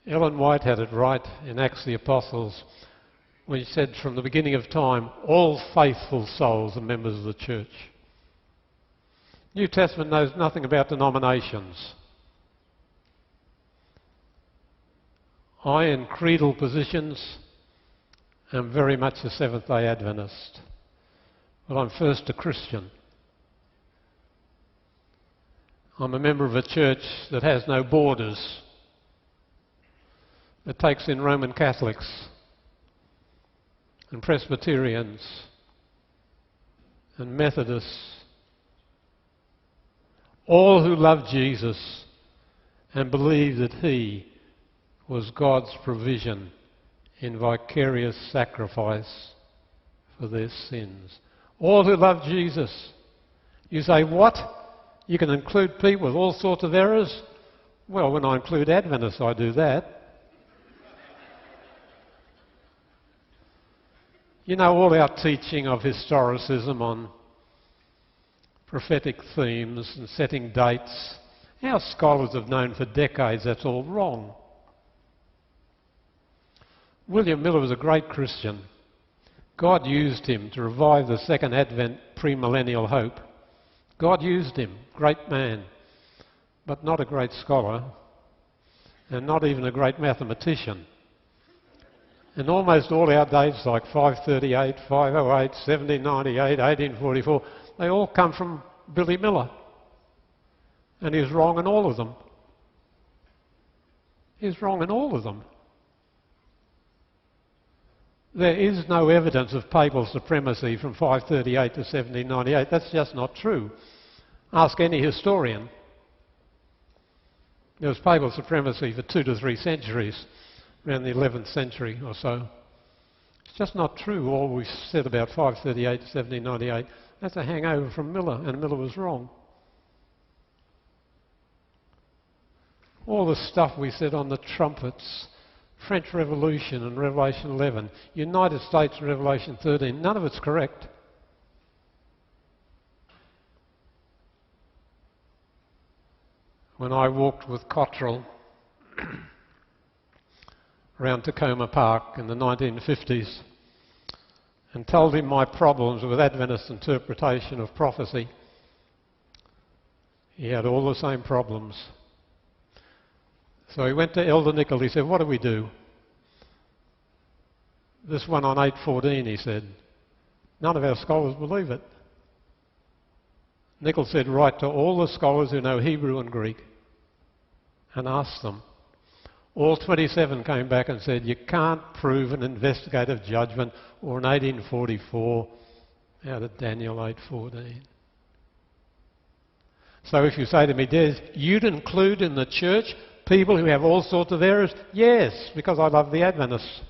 Ellen White had it right in Acts of the Apostles when he said from the beginning of time, all faithful souls are members of the church. New Testament knows nothing about denominations. I, in creedal positions, am very much a Seventh-day Adventist. But I'm first a Christian. I'm a member of a church that has no borders. It takes in Roman Catholics and Presbyterians and Methodists, all who love Jesus and believe that He was God's provision in vicarious sacrifice for their sins. All who love Jesus. You say, what? You can include people with all sorts of errors? Well, when I include Adventists, I do that. You know, all our teaching of historicism on prophetic themes and setting dates, our scholars have known for decades that's all wrong. William Miller was a great Christian. God used him to revive the Second Advent premillennial hope. God used him, great man, but not a great scholar, and not even a great mathematician. And almost all our dates, like 538, 508, 1798, 1844, they all come from Billy Miller. And he's wrong in all of them. He's wrong in all of them. There is no evidence of papal supremacy from 538 to 1798. That's just not true. Ask any historian. There was papal supremacy for 2 to 3 centuries, around the 11th century or so. It's just not true, all we said about 538 to 1798. That's a hangover from Miller, and Miller was wrong. All the stuff we said on the trumpets, French Revolution and Revelation 11, United States and Revelation 13, none of it's correct. When I walked with Cottrell around Tacoma Park in the 1950s and told him my problems with Adventist interpretation of prophecy, he had all the same problems. So he went to Elder Nicol. He said, what do we do? This one on 8:14, he said. None of our scholars believe it. Nicol said, write to all the scholars who know Hebrew and Greek and ask them. All 27 came back and said, you can't prove an investigative judgment or an 1844 out of Daniel 8:14. So if you say to me, Des, you'd include in the church people who have all sorts of errors? Yes, because I love the Adventists.